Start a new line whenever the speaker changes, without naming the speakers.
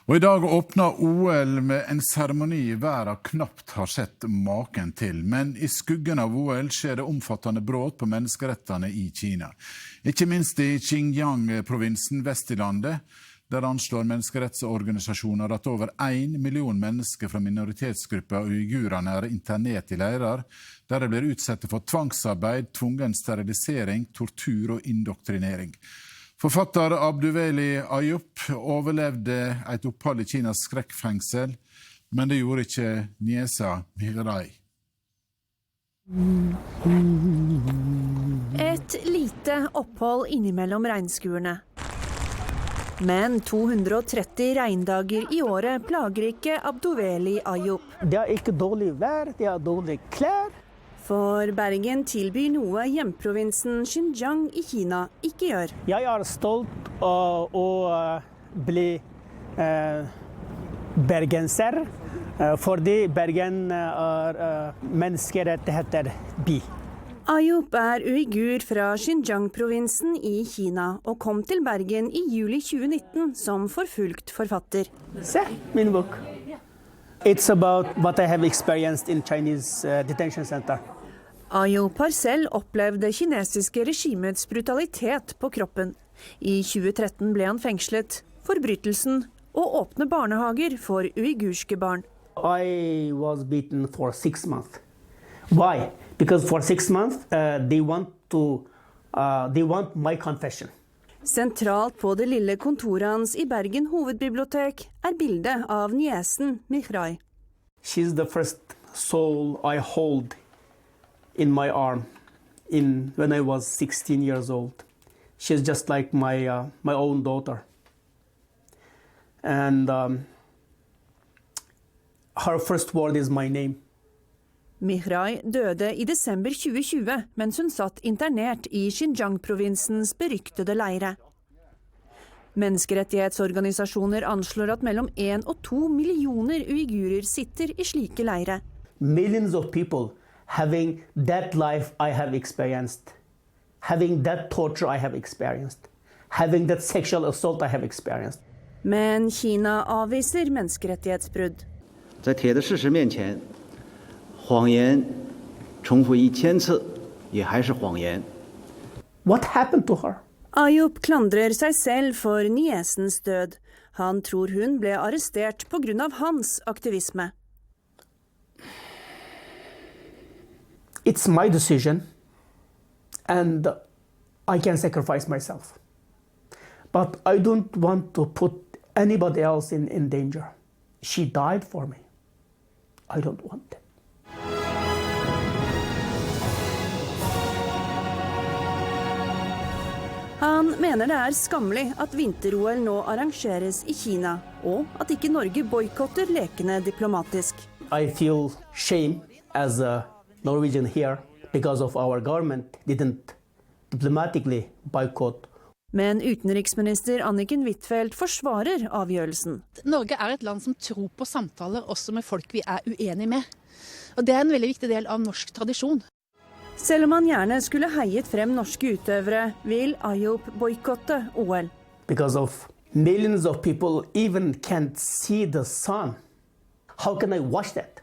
Og i dag åpner OL med en seremoni verden knapt har sett maken til. Men i skuggen av OL skjer det omfattende brudd på menneskerettene i Kina. Ikke minst i Xinjiang-provinsen vest i landet, der anslår menneskerettsorganisasjoner at over 1 million mennesker fra minoritetsgrupper og uigurene er internert i leirer, der de blir utsatt for tvangsarbeid, tvungen sterilisering, tortur og indoktrinering. Forfatter Abduveli Ayub overlevde et opphold i Kinas skrekkfengsel, men det gjorde ikke niesa Mihrai.
Et lite opphold innimellom regnskuerne. Men 230 regndager i året plager ikke Abduveli Ayub.
Det er ikke dårlig vær, det er dårlig klær.
For Bergen tilbyr noe hjemprovinsen Xinjiang i Kina ikke gjør.
Jeg er stolt av å bli bergenser, fordi Bergen er menneskerettigheter by.
Ayub er uigur fra Xinjiang-provinsen i Kina og kom til Bergen i juli 2019 som forfulgt forfatter.
Se min bok. It's about what I have experienced in Chinese detention center.
Ayub har selv opplevd det kinesiske regimets brutalitet på kroppen. I 2013 ble han fengslet, forbrytelsen å åpne barnehager for uigurske barn.
I was beaten for 6 months. Why? Because for 6 months they want my confession.
Sentralt på det lille kontoret hans i Bergen hovedbibliotek er bildet av niesen Mihrai.
She's the first soul I hold in my arm when I was 16 years old. She's just like my own daughter. And her first word is my name.
Mihrai døde i desember 2020 mens hun satt internert i Xinjiang-provinsens beryktede leire. Menneskerettighetsorganisasjoner anslår at mellom 1 og 2 millioner uigurer sitter i slike leire.
Millions of people having that life I have experienced, having that torture I have experienced, having that sexual assault I have experienced.
Men Kina avviser menneskerettighetsbrudd.
在铁的事实面前，谎言重复1000次也还是谎言。
What happened to her?
Ayub klandrer seg selv for niesens død. Han tror hun ble arrestert på grunn av hans aktivisme.
It's my decision and I can sacrifice myself. But I don't want to put anybody else in danger. She died for me. I don't want that.
Han mener det er skammelig at vinter-OL nå arrangeres i Kina, og at ikke Norge boikotter lekene diplomatisk.
I feel shame as a Norwegian here because of our government didn't diplomatically boycott.
Men utenriksminister Anniken Huitfeldt forsvarer avgjørelsen.
Norge er et land som tror på samtaler også med folk vi er uenige med. Og det er en veldig viktig del av norsk tradisjon.
Selv om han gjerne skulle heiet frem norske utøvere, vil Ayub boikotte OL.
Because of millions of people even can't see the sun. How can I watch that?